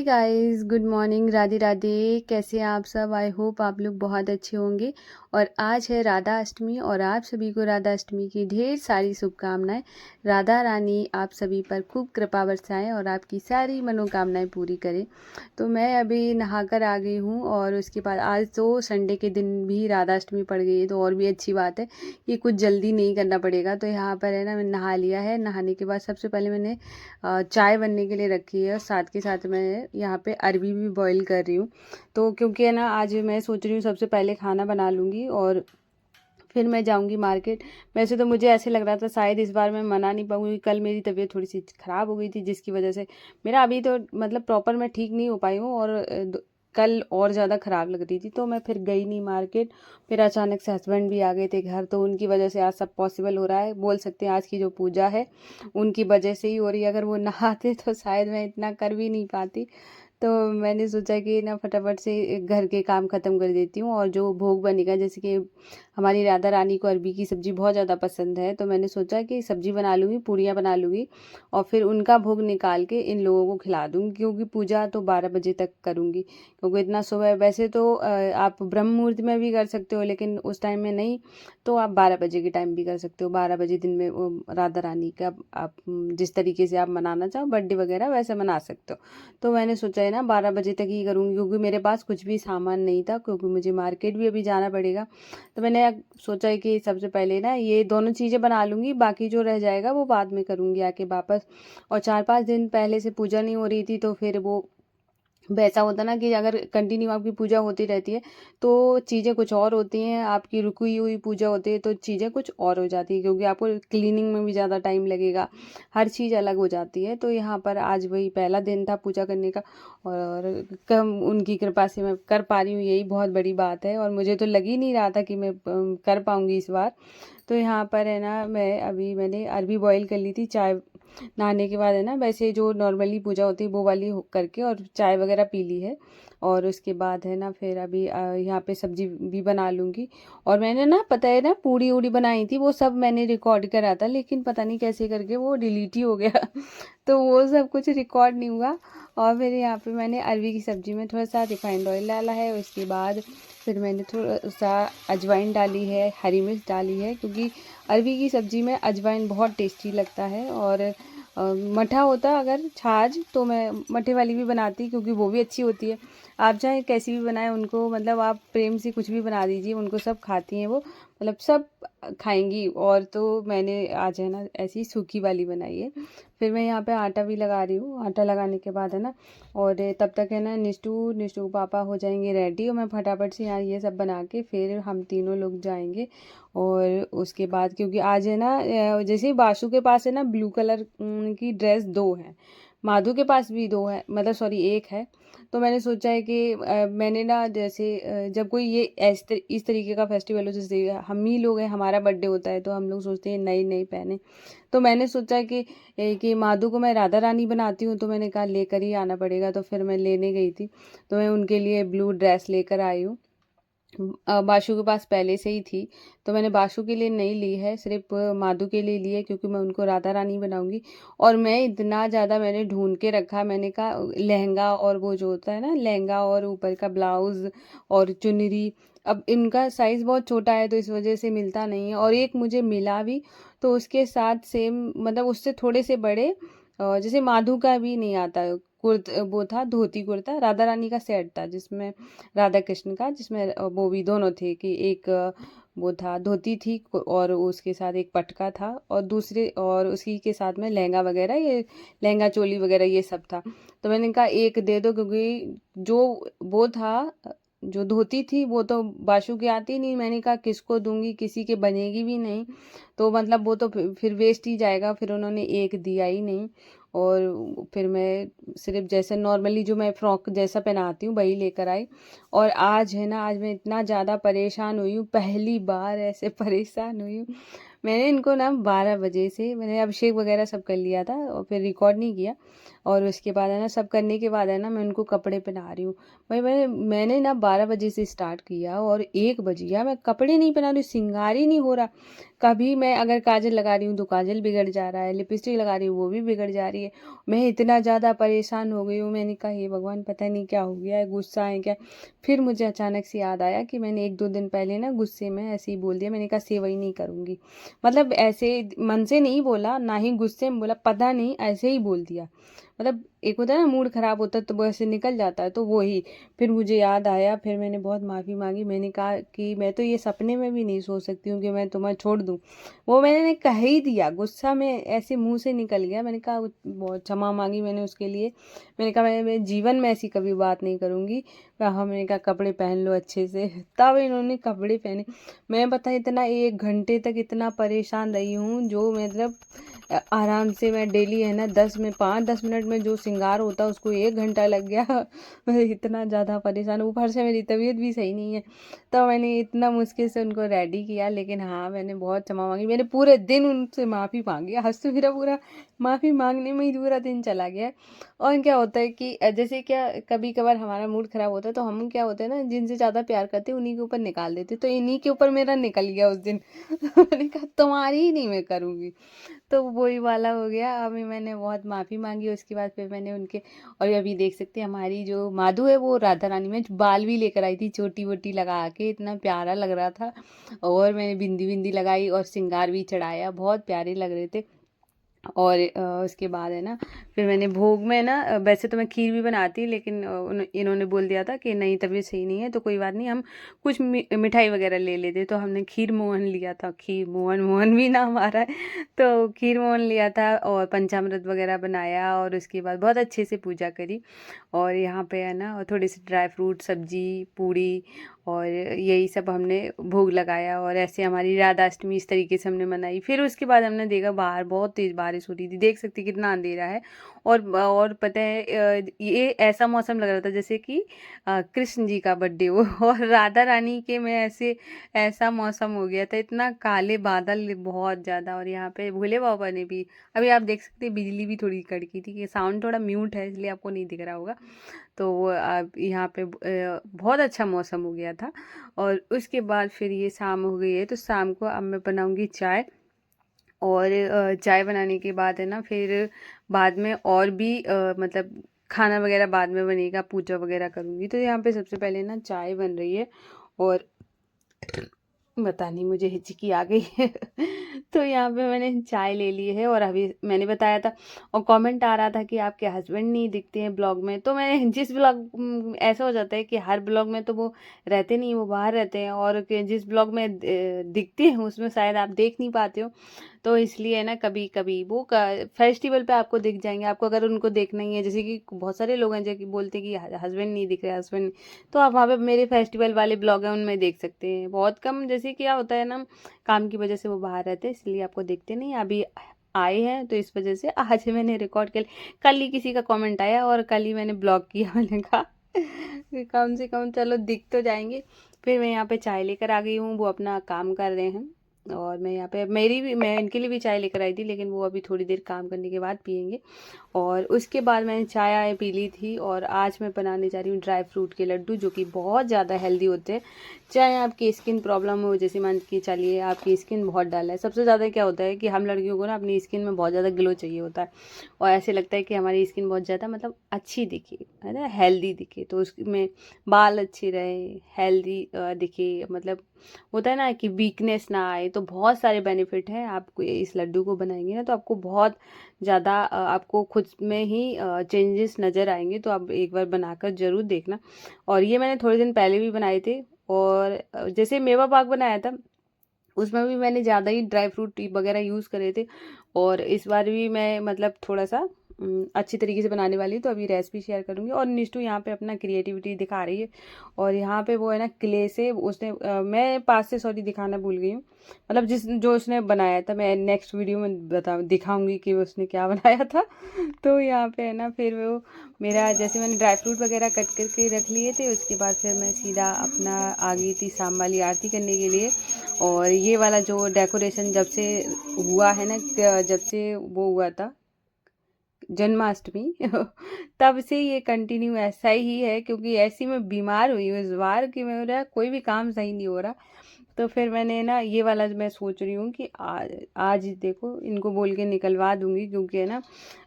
हे guys, good morning, Radhe Radhe. कैसे हैं आप सब? आई होप आप लोग बहुत अच्छे होंगे। और आज है राधा अष्टमी और आप सभी को राधा अष्टमी की ढेर सारी शुभकामनाएं। राधा रानी आप सभी पर खूब कृपा बरसाएं और आपकी सारी मनोकामनाएं पूरी करें। तो मैं अभी नहाकर आ गई हूँ और उसके बाद आज तो संडे के दिन भी राधा अष्टमी पड़ गई है, तो और भी अच्छी बात है कि कुछ जल्दी नहीं करना पड़ेगा। तो यहाँ पर है ना, मैंने नहा लिया है। नहाने के बाद सबसे पहले मैंने चाय बनने के लिए रखी है और साथ के साथ मैं यहाँ पे अरबी भी बॉईल कर रही हूँ। तो क्योंकि है ना, आज मैं सोच रही हूँ सबसे पहले खाना बना लूँगी और फिर मैं जाऊँगी मार्केट। वैसे तो मुझे ऐसे लग रहा था शायद इस बार मैं मना नहीं पाऊँगी। कल मेरी तबीयत थोड़ी सी ख़राब हो गई थी, जिसकी वजह से मेरा अभी तो मतलब प्रॉपर मैं ठीक नहीं हो पाई हूँ और कल और ज़्यादा ख़राब लग रही थी, तो मैं फिर गई नहीं मार्केट। फिर अचानक से हस्बैंड भी आ गए थे घर, तो उनकी वजह से आज सब पॉसिबल हो रहा है। बोल सकते हैं आज की जो पूजा है उनकी वजह से ही हो रही है। अगर वो नहाते तो शायद मैं इतना कर भी नहीं पाती। तो मैंने सोचा कि ना फटाफट से घर के काम ख़त्म कर देती हूँ और जो भोग बनेगा, जैसे कि हमारी राधा रानी को अरबी की सब्ज़ी बहुत ज़्यादा पसंद है, तो मैंने सोचा कि सब्ज़ी बना लूँगी, पूड़ियाँ बना लूँगी और फिर उनका भोग निकाल के इन लोगों को खिला दूँगी। क्योंकि पूजा तो 12 बजे तक करूँगी, क्योंकि इतना सुबह वैसे तो आप ब्रह्म मुहूर्त में भी कर सकते हो, लेकिन उस टाइम में नहीं, तो आप 12 बजे के टाइम भी कर सकते हो। 12 बजे दिन में वो राधा रानी का आप जिस तरीके से आप मनाना चाहो बर्थडे वगैरह वैसे मना सकते हो। तो मैंने सोचा है ना 12 बजे तक ही करूँगी, क्योंकि मेरे पास कुछ भी सामान नहीं था, क्योंकि मुझे मार्केट भी अभी जाना पड़ेगा। तो मैंने सोचा है कि सबसे पहले ना ये दोनों चीज़ें बना लूँगी, बाकी जो रह जाएगा वो बाद में करूँगी आके वापस। और 4-5 दिन पहले से पूजा नहीं हो रही थी, तो फिर वो वैसा होता ना कि अगर कंटिन्यू आपकी पूजा होती रहती है तो चीज़ें कुछ और होती हैं, आपकी रुकी हुई पूजा होती है तो चीज़ें कुछ और हो जाती है, क्योंकि आपको क्लीनिंग में भी ज़्यादा टाइम लगेगा, हर चीज़ अलग हो जाती है। तो यहाँ पर आज वही पहला दिन था पूजा करने का और कम उनकी कृपा से मैं कर पा रही हूँ, यही बहुत बड़ी बात है। और मुझे तो लग ही नहीं रहा था कि मैं कर पाऊँगी इस बार। तो यहाँ पर है ना, मैंने अरबी बॉईल कर ली थी। चाय नहाने के बाद है ना, वैसे जो नॉर्मली पूजा होती है वो वाली करके और चाय वगैरह पी ली है। और उसके बाद है ना, फिर अभी यहाँ पे सब्जी भी बना लूँगी। और मैंने ना, पता है ना, पूड़ी उड़ी बनाई थी, वो सब मैंने रिकॉर्ड करा था, लेकिन पता नहीं कैसे करके वो डिलीट ही हो गया तो वो सब कुछ रिकॉर्ड नहीं हुआ। और फिर यहाँ पे मैंने अरबी की सब्ज़ी में थोड़ा सा रिफाइंड ऑयल डाला है। उसके बाद फिर मैंने थोड़ा सा अजवाइन डाली है, हरी मिर्च डाली है, क्योंकि अरबी की सब्ज़ी में अजवाइन बहुत टेस्टी लगता है। और मठा होता अगर छाछ, तो मैं मठे वाली भी बनाती, क्योंकि वो भी अच्छी होती है। आप चाहे कैसी भी बनाएं उनको, मतलब आप प्रेम से कुछ भी बना दीजिए, उनको सब खाती हैं वो, मतलब सब खाएंगी। और तो मैंने आज है ना ऐसी सूखी वाली बनाई है। फिर मैं यहाँ पे आटा भी लगा रही हूँ। आटा लगाने के बाद है ना, और तब तक है ना निष्ठू पापा हो जाएंगे रेडी, और मैं फटाफट से यहाँ ये सब बना के फिर हम तीनों लोग जाएंगे। और उसके बाद क्योंकि आज है ना, जैसे ही बाशु के पास है ना ब्लू कलर की ड्रेस दो है, माधु के पास भी दो है, मतलब सॉरी एक है। तो मैंने सोचा है कि मैंने ना, जैसे जब कोई ये इस तरीके का फेस्टिवल हो, जैसे हम ही लोग हैं, हमारा बर्थडे होता है, तो हम लोग सोचते हैं नई नई पहने। तो मैंने सोचा कि माधु को मैं राधा रानी बनाती हूँ, तो मैंने कहा लेकर ही आना पड़ेगा। तो फिर मैं लेने गई थी, तो मैं उनके लिए ब्लू ड्रेस लेकर आई हूँ। बाशु के पास पहले से ही थी, तो मैंने बाशु के लिए नहीं ली है, सिर्फ माधु के लिए ली है, क्योंकि मैं उनको राधा रानी बनाऊंगी। और मैं इतना ज़्यादा मैंने ढूंढ के रखा, मैंने कहा लहंगा और वो जो होता है ना, लहंगा और ऊपर का ब्लाउज और चुनरी, अब इनका साइज़ बहुत छोटा है तो इस वजह से मिलता नहीं है। और एक मुझे मिला भी, तो उसके साथ सेम, मतलब उससे थोड़े से बड़े, जैसे माधु का भी नहीं आता है वो था धोती कुर्ता, राधा रानी का सेट था, जिसमें राधा कृष्ण का, जिसमें वो भी दोनों थे कि एक वो था, धोती थी और उसके साथ एक पटका था, और दूसरे और उसी के साथ में लहंगा वगैरह, ये लहंगा चोली वगैरह ये सब था। तो मैंने कहा एक दे दो, क्योंकि जो वो था, जो धोती थी वो तो बाशु की आती नहीं, मैंने कहा किसको दूंगी, किसी के बनेगी भी नहीं, तो मतलब वो तो फिर वेस्ट ही जाएगा। फिर उन्होंने एक दिया ही नहीं। और फिर मैं सिर्फ जैसे नॉर्मली जो मैं फ्रॉक जैसा पहनाती हूँ वही लेकर आई। और आज है ना, आज मैं इतना ज़्यादा परेशान हुई हूँ, पहली बार ऐसे परेशान हुई हूँ। मैंने इनको ना 12 बजे से मैंने अभिषेक वगैरह सब कर लिया था और फिर रिकॉर्ड नहीं किया। और उसके बाद है ना सब करने के बाद है ना मैं उनको कपड़े पहना रही हूँ। भाई मैंने ना 12 बजे से स्टार्ट किया और 1 बज गया, मैं कपड़े नहीं पहना रही, श्रृंगार ही नहीं हो रहा। कभी मैं अगर काजल लगा रही हूँ तो काजल बिगड़ जा रहा है, लिपस्टिक लगा रही हूँ वो भी बिगड़ जा रही है। मैं इतना ज़्यादा परेशान हो गई हूँ, मैंने कहा हे भगवान पता नहीं क्या हो गया है, गुस्सा है क्या। फिर मुझे अचानक से याद आया कि मैंने 1-2 दिन पहले ना गुस्से में ऐसे ही बोल दिया, मैंने कहा सेवई नहीं करूँगी। मतलब ऐसे मन से नहीं बोला, ना ही गुस्से में बोला, पता नहीं ऐसे ही बोल दिया। मतलब एक होता है ना मूड ख़राब होता है तो वो ऐसे निकल जाता है, तो वो ही। फिर मुझे याद आया, फिर मैंने बहुत माफ़ी मांगी, मैंने कहा कि मैं तो ये सपने में भी नहीं सोच सकती हूँ कि मैं तुम्हें छोड़ दूँ। वो मैंने कह ही दिया, गुस्सा में ऐसे मुंह से निकल गया। मैंने कहा बहुत क्षमा मांगी मैंने उसके लिए। मैंने कहा मैं जीवन में ऐसी कभी बात नहीं करूँगी। हाँ मैंने कहा कपड़े पहन लो अच्छे से, तब इन्होंने कपड़े पहने। मैं पता इतना 1 घंटे तक इतना परेशान रही हूँ, जो मतलब आराम से मैं डेली है ना 5-10 मिनट में जो श्रृंगार होता उसको 1 घंटा लग गया। मैं इतना ज़्यादा परेशान, ऊपर से मेरी तबीयत भी सही नहीं है। तो मैंने इतना मुश्किल से उनको रेडी किया, लेकिन हाँ मैंने बहुत क्षमा मांगी, मैंने पूरे दिन उनसे माफ़ी मांगी। आज तो मेरा पूरा माफ़ी मांगने में ही पूरा दिन चला गया। और क्या होता है कि जैसे क्या कभी कभार हमारा मूड ख़राब होता है तो हम क्या होता है ना, जिनसे ज़्यादा प्यार करते हैं उन्हीं के ऊपर निकाल देते, तो इन्हीं के ऊपर मेरा निकल गया उस दिन। मैंने कहा तुम्हारी ही नहीं मैं करूँगी। तो वही वाला हो गया। अभी मैंने बहुत माफ़ी मांगी, उसके बाद फिर मैंने उनके, और अभी देख सकते हैं हमारी जो माधु है वो राधा रानी में बाल भी लेकर आई थी, छोटी वोटी लगा के, इतना प्यारा लग रहा था। और मैंने बिंदी बिंदी लगाई और श्रृंगार भी चढ़ाया, बहुत प्यारे लग रहे थे। और उसके बाद है ना फिर मैंने भोग में ना वैसे तो मैं खीर भी बनाती, लेकिन इन्होंने बोल दिया था कि नहीं तबीयत सही नहीं है तो कोई बात नहीं, हम कुछ मिठाई वगैरह ले लेते, तो हमने खीर मोहन लिया था। खीर मोहन, मोहन भी नाम आ रहा है, तो खीर मोहन लिया था और पंचामृत वगैरह बनाया, और उसके बाद बहुत अच्छे से पूजा करी। और यहाँ पे है ना और थोड़े से ड्राई फ्रूट, सब्जी, पूड़ी और यही सब हमने भोग लगाया। और ऐसे हमारी राधाष्टमी इस तरीके से हमने मनाई। फिर उसके बाद हमने देखा बाहर बहुत तेज़ बारिश हो रही थी, देख सकते कितना अंधेरा है। और पता है ये ऐसा मौसम लग रहा था जैसे कि कृष्ण जी का बर्थडे हो और राधा रानी के में ऐसा मौसम हो गया था, इतना काले बादल बहुत ज़्यादा। और यहाँ पे भोले बाबा ने भी, अभी आप देख सकते हैं बिजली भी थोड़ी कड़की थी, कि साउंड थोड़ा म्यूट है इसलिए आपको नहीं दिख रहा होगा। तो वो यहाँ पे बहुत अच्छा मौसम हो गया था। और उसके बाद फिर ये शाम हो गई है, तो शाम को अब मैं बनाऊंगी चाय। और चाय बनाने के बाद है ना फिर बाद में और भी मतलब खाना वगैरह बाद में बनेगा, पूजा वगैरह करूँगी। तो यहाँ पे सबसे पहले ना चाय बन रही है, और पता नहीं मुझे हिचकी आ गई है। तो यहाँ पे मैंने चाय ले ली है, और अभी मैंने बताया था, और कमेंट आ रहा था कि आपके हस्बैंड नहीं दिखते हैं ब्लॉग में। तो मैं जिस ब्लॉग ऐसा हो जाता है कि हर ब्लॉग में तो वो रहते नहीं, वो बाहर रहते हैं, और जिस ब्लॉग में दिखते हैं उसमें शायद आप देख नहीं पाते हो। तो इसलिए ना कभी कभी वो फेस्टिवल पे आपको दिख जाएंगे। आपको अगर उनको देखना ही है, जैसे कि बहुत सारे लोग हैं जो कि बोलते हैं कि हस्बैंड नहीं दिख रहे, हस्बैंड, तो आप वहाँ पे मेरे फेस्टिवल वाले ब्लॉग हैं उनमें देख सकते हैं। बहुत कम, जैसे क्या होता है ना काम की वजह से वो बाहर रहते हैं, इसलिए आपको देखते नहीं। अभी आए हैं तो इस वजह से आज मैंने रिकॉर्ड कर, कल ही किसी का कमेंट आया और कल ही मैंने ब्लॉग किया। मैंने कहा कि कम से कम चलो दिख तो जाएंगे। फिर मैं यहाँ पे चाय लेकर आ गई हूँ, वो अपना काम कर रहे हैं। और मैं यहाँ पे मैं इनके लिए भी चाय लेकर आई थी, लेकिन वो अभी थोड़ी देर काम करने के बाद पियेंगे। और उसके बाद मैंने चाय आय पी ली थी, और आज मैं बनाने जा रही हूँ ड्राई फ्रूट के लड्डू, जो कि बहुत ज़्यादा हेल्दी होते हैं। चाहे आपकी स्किन प्रॉब्लम हो, जैसे मान के चलिए आपकी स्किन बहुत डल है। सबसे ज़्यादा क्या होता है कि हम लड़कियों को ना अपनी स्किन में बहुत ज़्यादा ग्लो चाहिए होता है, और ऐसे लगता है कि हमारी स्किन बहुत ज़्यादा मतलब अच्छी दिखे, है ना, हेल्दी दिखे, तो उसमें बाल अच्छे रहे, हेल्दी दिखे, मतलब होता है ना कि वीकनेस ना आए। तो बहुत सारे बेनिफिट हैं, आपको इस लड्डू को बनाएंगे ना तो आपको बहुत ज़्यादा आपको खुद में ही चेंजेस नज़र आएंगे। तो आप एक बार बनाकर ज़रूर देखना। और ये मैंने थोड़े दिन पहले भी बनाए थे, और जैसे मेवा पाक बनाया था उसमें भी मैंने ज़्यादा ही ड्राई फ्रूट वगैरह यूज़ करे थे। और इस बार भी मैं मतलब थोड़ा सा अच्छी तरीके से बनाने वाली हूँ, तो अभी रेसिपी शेयर करूँगी। और निष्ठू यहाँ पे अपना क्रिएटिविटी दिखा रही है, और यहाँ पे वो है ना क्ले से उसने मैं पास से सॉरी दिखाना भूल गई हूँ, मतलब जो उसने बनाया था। मैं नेक्स्ट वीडियो में दिखाऊंगी कि उसने क्या बनाया था। तो यहाँ पे है ना फिर वो मेरा, जैसे मैंने ड्राई फ्रूट वगैरह कट करके रख लिए थे, उसके बाद फिर मैं सीधा अपना आ गई थी शाम वाली आरती करने के लिए। और ये वाला जो डेकोरेशन जब से हुआ है ना, जब से वो हुआ था जन्माष्टमी तब से ये कंटिन्यू ऐसा ही है, क्योंकि ऐसी मैं बीमार हुई हूँ इस बार कि मेरा कोई भी काम सही नहीं हो रहा। तो फिर मैंने ना ये वाला मैं सोच रही हूँ कि आज देखो इनको बोल के निकलवा दूंगी, क्योंकि है ना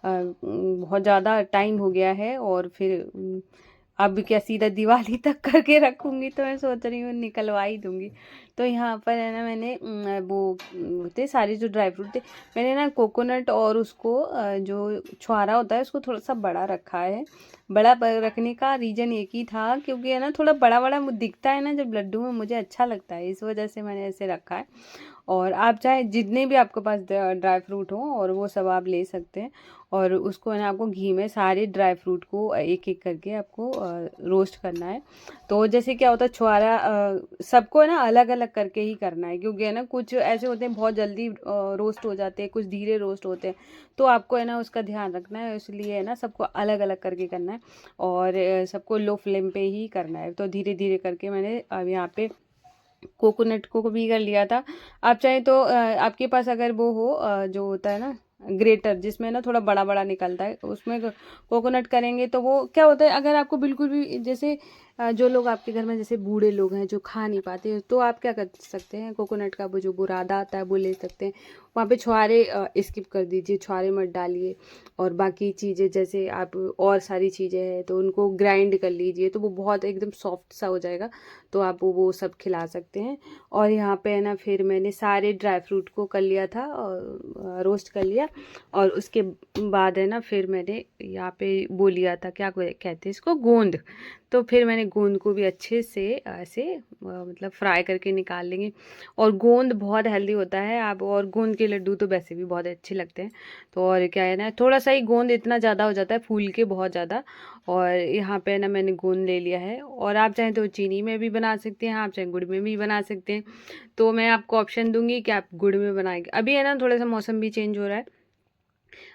बहुत ज़्यादा टाइम हो गया है, और फिर अब क्या सीधा दिवाली तक करके रखूंगी, तो मैं सोच रही हूँ निकलवा ही दूंगी। तो यहाँ पर है ना मैंने वो थे सारे जो ड्राई फ्रूट थे, मैंने ना कोकोनट और उसको जो छुहारा होता है उसको थोड़ा सा बड़ा रखा है। बड़ा रखने का रीज़न एक ही था, क्योंकि है ना थोड़ा बड़ा बड़ा दिखता है ना जब लड्डू में, मुझे अच्छा लगता है, इस वजह से मैंने ऐसे रखा है। और आप चाहे जितने भी आपके पास ड्राई फ्रूट हो और वो सब आप ले सकते हैं, और उसको है ना आपको घी में सारे ड्राई फ्रूट को एक एक करके आपको रोस्ट करना है। तो जैसे क्या होता है छुहारा सबको है ना अलग अलग करके ही करना है, क्योंकि है ना कुछ ऐसे होते हैं बहुत जल्दी रोस्ट हो जाते हैं, कुछ धीरे रोस्ट होते हैं, तो आपको है ना उसका ध्यान रखना है, इसलिए है ना सबको अलग अलग करके करना है, और सबको लो फ्लेम पे ही करना है। तो धीरे धीरे करके मैंने अब यहाँ पे कोकोनट को भी कर लिया था। आप चाहे तो आपके पास अगर वो हो जो होता है ना ग्रेटर, जिसमें ना थोड़ा बड़ा बड़ा निकलता है, उसमें कोकोनट करेंगे तो वो क्या होता है, अगर आपको बिल्कुल भी जैसे जो लोग आपके घर में जैसे बूढ़े लोग हैं जो खा नहीं पाते, तो आप क्या कर सकते हैं, कोकोनट का वो जो बुरादा आता है वो ले सकते हैं। वहाँ पे छुहारे स्किप कर दीजिए, छुहारे मत डालिए, और बाकी चीज़ें जैसे आप और सारी चीज़ें हैं तो उनको ग्राइंड कर लीजिए, तो वो बहुत एकदम सॉफ्ट सा हो जाएगा, तो आप वो सब खिला सकते हैं। और यहाँ पे है ना फिर मैंने सारे ड्राई फ्रूट को कर लिया था और रोस्ट कर लिया, और उसके बाद है ना फिर मैंने यहाँ पे वो लिया था, क्या कहते हैं इसको, गोंद। तो फिर मैंने गोंद को भी अच्छे से ऐसे मतलब फ्राई करके निकाल लेंगे। और गोंद बहुत हेल्दी होता है, आप और गोंद के लड्डू तो वैसे भी बहुत अच्छे लगते हैं। तो और क्या है ना थोड़ा सा ही गोंद इतना ज़्यादा हो जाता है फूल के बहुत ज़्यादा। और यहाँ पे ना मैंने गोंद ले लिया है, और आप चाहें तो चीनी में भी बना सकते हैं, आप चाहें गुड़ में भी बना सकते हैं। तो मैं आपको ऑप्शन दूंगी कि आप गुड़ में बनाएंगे, अभी है ना थोड़ा सा मौसम भी चेंज हो रहा है।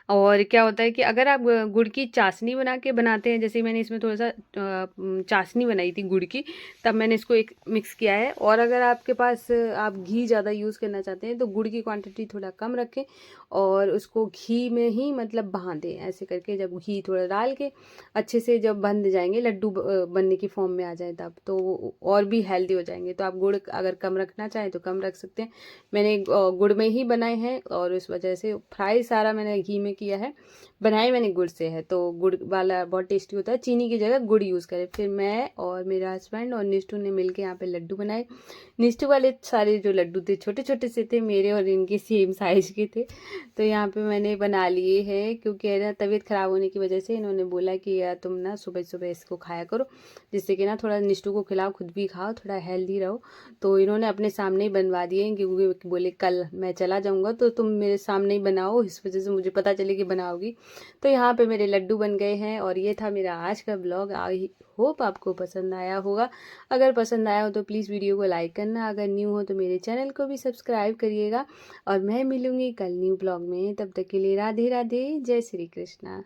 और क्या होता है कि अगर आप गुड़ की चाशनी बना के बनाते हैं, जैसे मैंने इसमें थोड़ा सा चाशनी बनाई थी गुड़ की, तब मैंने इसको एक मिक्स किया है। और अगर आपके पास आप घी ज़्यादा यूज़ करना चाहते हैं तो गुड़ की क्वांटिटी थोड़ा कम रखें, और उसको घी में ही मतलब बांधें ऐसे करके, जब घी थोड़ा डाल के अच्छे से जब बंध जाएंगे लड्डू बनने की फॉर्म में आ जाए तब, तो वो और भी हेल्दी हो जाएंगे। तो आप गुड़ अगर कम रखना चाहें तो कम रख सकते हैं। मैंने गुड़ में ही बनाए हैं, और उस वजह से फ्राई सारा मैंने घी में किया है, बनाई मैंने गुड़ से है, तो गुड़ वाला बहुत टेस्टी होता है, चीनी की जगह गुड़ यूज़ करें। फिर मैं और मेरा हस्बैंड और निष्ठू ने मिलके यहाँ पे लड्डू बनाए। निष्ठू वाले सारे जो लड्डू थे छोटे छोटे से थे, मेरे और इनके सेम साइज के थे। तो यहाँ पे मैंने बना लिए हैं, क्योंकि है ना तबीयत ख़राब होने की वजह से इन्होंने बोला कि यार तुम ना सुबह सुबह इसको खाया करो, जिससे कि ना थोड़ा निष्ठू को खिलाओ, खुद भी खाओ, थोड़ा हेल्दी रहो। तो इन्होंने अपने सामने ही बनवा दिए, क्योंकि बोले कल मैं चला जाऊँगा तो तुम मेरे सामने ही बनाओ, इस वजह से मुझे पता चले कि बनाओगी। तो यहाँ पे मेरे लड्डू बन गए हैं, और ये था मेरा आज का ब्लॉग। आई होप आपको पसंद आया होगा। अगर पसंद आया हो तो प्लीज़ वीडियो को लाइक करना, अगर न्यू हो तो मेरे चैनल को भी सब्सक्राइब करिएगा। और मैं मिलूँगी कल न्यू ब्लॉग में, तब तक के लिए राधे राधे, जय श्री कृष्णा।